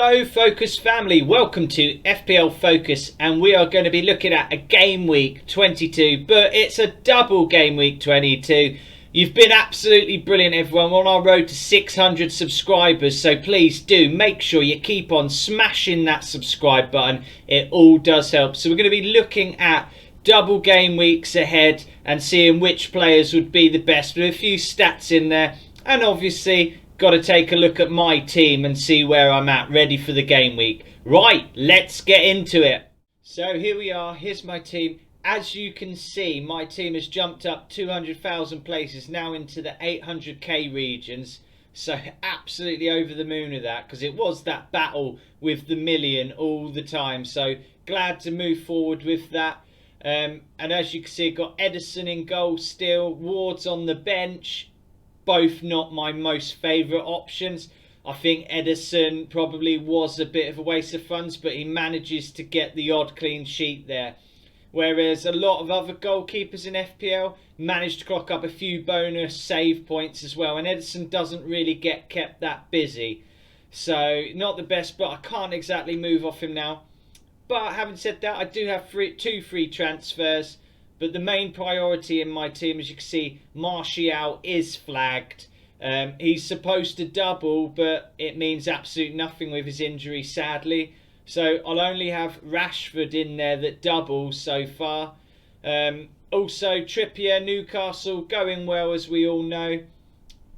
Hello Focus family, welcome to FPL Focus, and we are going to be looking at a game week 22, but it's a double game week 22. You've been absolutely brilliant everyone. We're on our road to 600 subscribers, so please do make sure you keep on smashing that subscribe button. It all does help. So we're going to be looking at double game weeks ahead and seeing which players would be the best, with a few stats in there, and obviously got to take a look at my team and see where I'm at, ready for the game week. Right, let's get into it. So here we are, here's my team. As you can see, my team has jumped up 200,000 places, now into the 800k regions. So absolutely over the moon with that, because it was that battle with the million all the time. So glad to move forward with that. And as you can see, got Edison in goal still, Ward's on the bench. Both not my most favourite options. I think Edison probably was a bit of a waste of funds, but he manages to get the odd clean sheet there. Whereas a lot of other goalkeepers in FPL managed to clock up a few bonus save points as well. And Edison doesn't really get kept that busy. So not the best, but I can't exactly move off him now. But having said that, I do have two free transfers. But the main priority in my team, as you can see, Martial is flagged. He's supposed to double, but it means absolutely nothing with his injury, sadly. So I'll only have Rashford in there that doubles so far. Also, Trippier, Newcastle, going well, as we all know.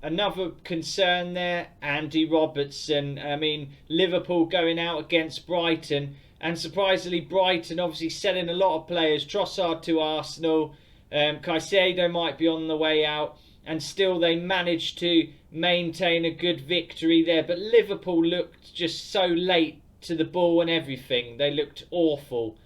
Another concern there, Andy Robertson. I mean, Liverpool going out against Brighton. And surprisingly, Brighton obviously selling a lot of players. Trossard to Arsenal. Caicedo might be on the way out. And still they managed to maintain a good victory there. But Liverpool looked just so late to the ball and everything. They looked awful.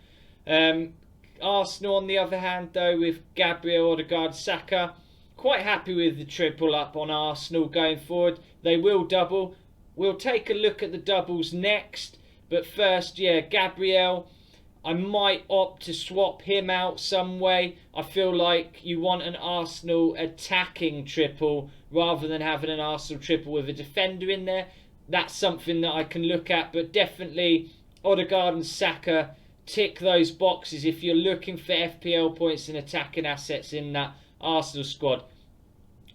Arsenal, on the other hand, though, with Gabriel, Odegaard, Saka, quite happy with the triple up on Arsenal going forward. They will double. We'll take a look at the doubles next. But first, yeah, Gabriel, I might opt to swap him out some way. I feel like you want an Arsenal attacking triple rather than having an Arsenal triple with a defender in there. That's something that I can look at. But definitely, Odegaard and Saka tick those boxes if you're looking for FPL points and attacking assets in that Arsenal squad.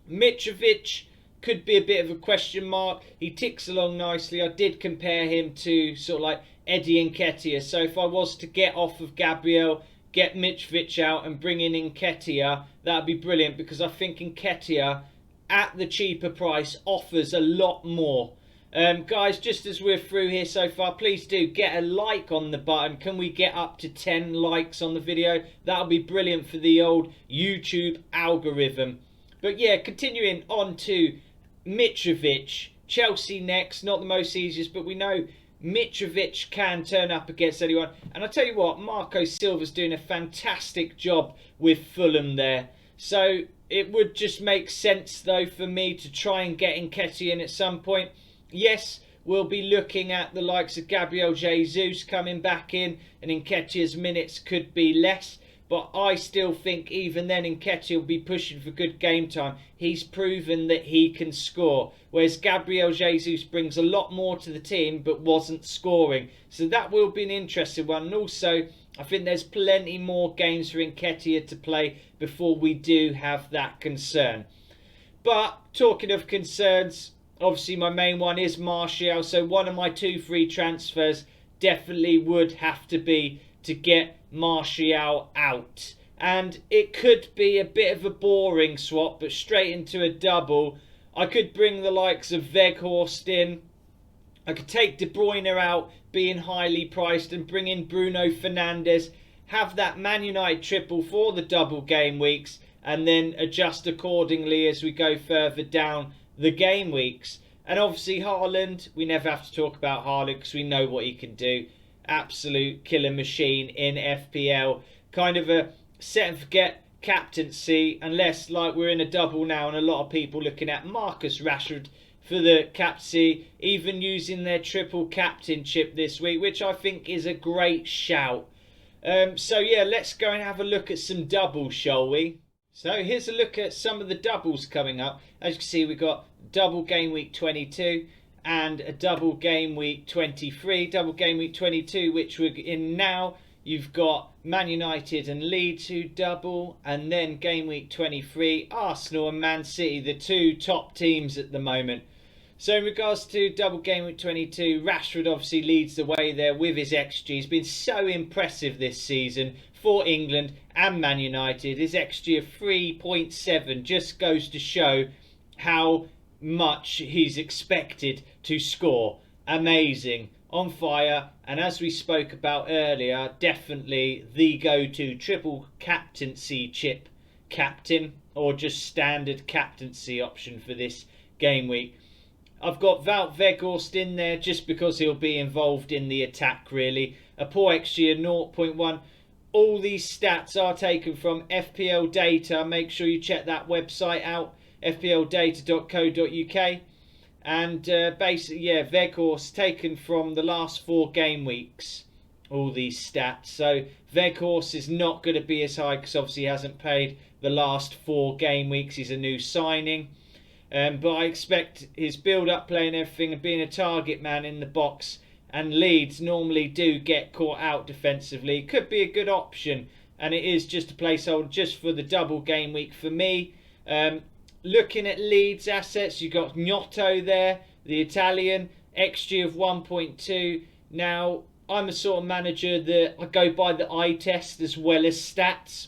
Mitrovic could be a bit of a question mark. He ticks along nicely. I did compare him to sort of like Eddie Nketiah. So if I was to get off of Gabriel, get Mitrovic out and bring in Nketiah, that would be brilliant, because I think Nketiah at the cheaper price offers a lot more. Guys, just as we're through here so far, please do get a like on the button. Can we get up to 10 likes on the video? That'll be brilliant for the old YouTube algorithm. But yeah, continuing on to Mitrovic, Chelsea next. Not the most easiest, but we know Mitrovic can turn up against anyone. And I'll tell you what, Marco Silva's doing a fantastic job with Fulham there. So it would just make sense, though, for me to try and get Nketiah in at some point. Yes, we'll be looking at the likes of Gabriel Jesus coming back in, and Nketiah's minutes could be less. But I still think even then Nketiah will be pushing for good game time. He's proven that he can score. Whereas Gabriel Jesus brings a lot more to the team but wasn't scoring. So that will be an interesting one. And also, I think there's plenty more games for Nketiah to play before we do have that concern. But talking of concerns, obviously my main one is Martial. So one of my two free transfers definitely would have to be to get Martial out. And it could be a bit of a boring swap, but straight into a double. I could bring the likes of Weghorst in. I could take De Bruyne out, being highly priced, and bring in Bruno Fernandes. Have that Man United triple for the double game weeks, and then adjust accordingly as we go further down the game weeks. And obviously Haaland, we never have to talk about Haaland because we know what he can do. Absolute killer machine in FPL. Kind of a set and forget captaincy, unless like we're in a double now and a lot of people looking at Marcus Rashford for the captaincy, even using their triple captainship this week, which I think is a great shout. So yeah, let's go and have a look at some doubles, shall we? So here's a look at some of the doubles coming up. As you can see, we've got double game week 22. and a double game week 23, double game week 22, which we're in now. You've got Man United and Leeds who double, and then game week 23, Arsenal and Man City, the two top teams at the moment. So in regards to double game week 22, Rashford obviously leads the way there with his XG. He's been so impressive this season for England and Man United. His XG of 3.7 just goes to show how much he's expected to score. Amazing, on fire, and as we spoke about earlier, definitely the go-to triple captaincy chip captain, or just standard captaincy option for this game week. I've got Wout Weghorst in there just because he'll be involved in the attack, really. A poor XG of 0.1. All these stats are taken from FPL Data. Make sure you check that website out, fpldata.co.uk. And basically, yeah, Weghorst taken from the last 4 game weeks, all these stats. So Weghorst is not going to be as high because obviously he hasn't played the last 4 game weeks. He's a new signing. But I expect his build-up play and everything, and being a target man in the box, and Leeds normally do get caught out defensively, could be a good option. And it is just a placeholder just for the double game week for me. Looking at Leeds assets, you've got Gnotto there, the Italian, XG of 1.2. Now, I'm a sort of manager that I go by the eye test as well as stats.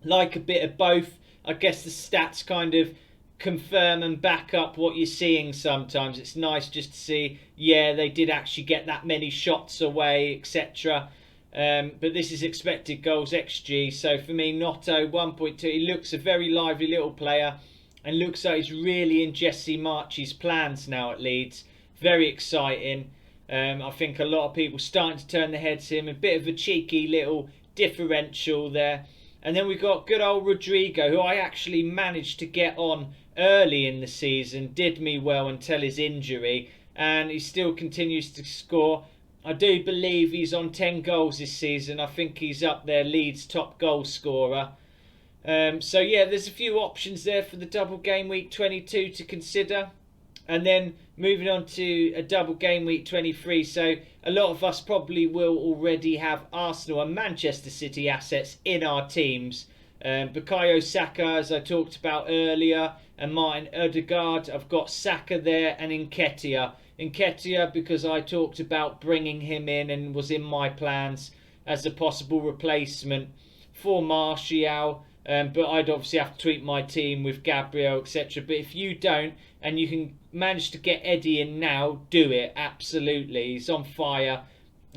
Like a bit of both. I guess the stats kind of confirm and back up what you're seeing sometimes. It's nice just to see, yeah, they did actually get that many shots away, etc. But this is expected goals XG. So for me, Gnotto 1.2. He looks a very lively little player and looks like he's really in Jesse March's plans now at Leeds. Very exciting. I think a lot of people starting to turn their heads to him. A bit of a cheeky little differential there. And then we've got good old Rodrigo, who I actually managed to get on early in the season. Did me well until his injury. And he still continues to score. I do believe he's on 10 goals this season. I think he's up there, Leeds' top goal scorer. So yeah, there's a few options there for the double game week 22 to consider. And then moving on to a double game week 23. So a lot of us probably will already have Arsenal and Manchester City assets in our teams. Bukayo Saka, as I talked about earlier, and Martin Odegaard. I've got Saka there and Nketiah. Nketiah because I talked about bringing him in and was in my plans as a possible replacement for Martial. But I'd obviously have to tweak my team with Gabriel, etc. But if you don't, and you can manage to get Eddie in now, do it. Absolutely. He's on fire.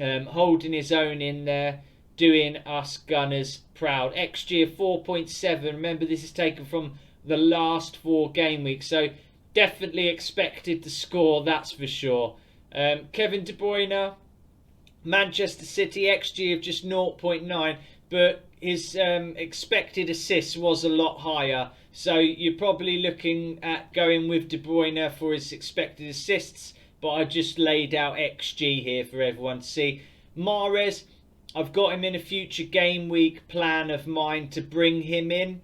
Holding his own in there. Doing us Gunners proud. XG of 4.7. Remember, this is taken from the last 4 game weeks. So definitely expected to score, that's for sure. Kevin De Bruyne, Manchester City, XG of just 0.9. But his expected assists was a lot higher. So you're probably looking at going with De Bruyne for his expected assists. But I just laid out XG here for everyone to see. Mahrez, I've got him in a future game week plan of mine to bring him in.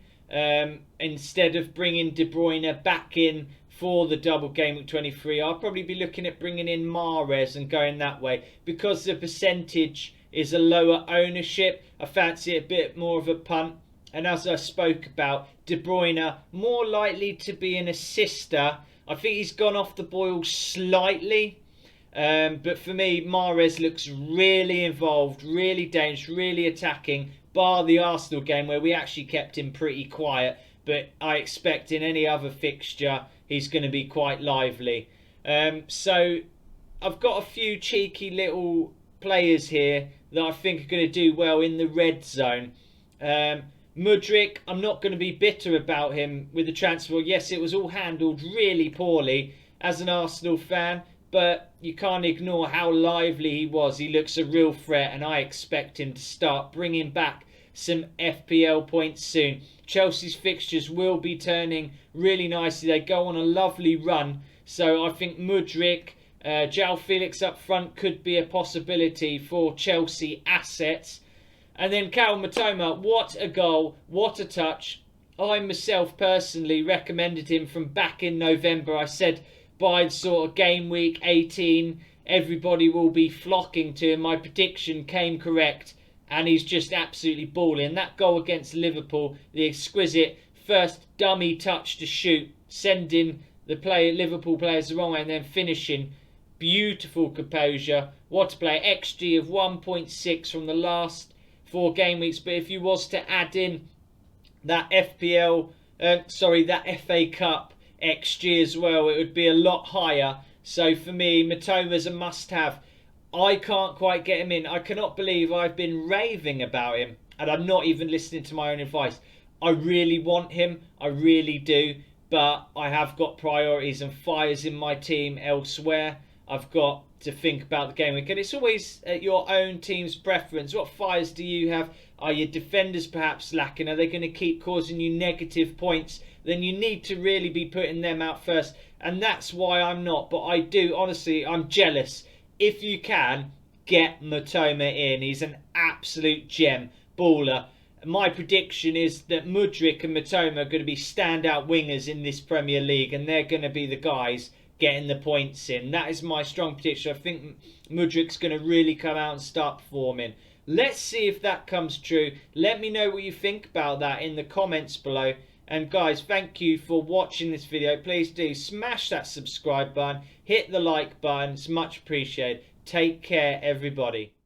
Instead of bringing De Bruyne back in for the double game week 23. I'll probably be looking at bringing in Mahrez and going that way. Because the percentage is a lower ownership, I fancy it a bit more of a punt. And as I spoke about, De Bruyne more likely to be an assister. I think he's gone off the boil slightly. But for me, Mahrez looks really involved, really dangerous, really attacking. Bar the Arsenal game where we actually kept him pretty quiet. But I expect in any other fixture, he's going to be quite lively. So I've got a few cheeky little players here that I think are going to do well in the red zone. Mudryk, I'm not going to be bitter about him with the transfer. Yes, it was all handled really poorly as an Arsenal fan, but you can't ignore how lively he was. He looks a real threat, and I expect him to start bringing back some FPL points soon. Chelsea's fixtures will be turning really nicely. They go on a lovely run, so I think Mudryk, João Felix up front could be a possibility for Chelsea assets. And then Cal Matoma, what a goal, what a touch. I myself personally recommended him from back in November. I said by sort of game week 18, everybody will be flocking to him. My prediction came correct, and he's just absolutely balling. That goal against Liverpool, the exquisite first dummy touch to shoot, sending the Liverpool players the wrong way, and then finishing. Beautiful composure. What a play. XG of 1.6 from the last 4 game weeks. But if you was to add in that that FA Cup XG as well, it would be a lot higher. So for me, Mitoma's a must-have. I can't quite get him in. I cannot believe I've been raving about him, and I'm not even listening to my own advice. I really want him. I really do. But I have got priorities and fires in my team elsewhere. I've got to think about the game week, and it's always your own team's preference. What fires do you have? Are your defenders perhaps lacking? Are they going to keep causing you negative points? Then you need to really be putting them out first, and that's why I'm not. But I do, honestly, I'm jealous. If you can, get Mitoma in. He's an absolute gem, baller. My prediction is that Mudryk and Mitoma are going to be standout wingers in this Premier League, and they're going to be the guys getting the points in. That is my strong prediction. I think Mudryk's going to really come out and start performing. Let's see if that comes true. Let me know what you think about that in the comments below. And guys, thank you for watching this video. Please do smash that subscribe button, hit the like button. It's much appreciated. Take care, everybody.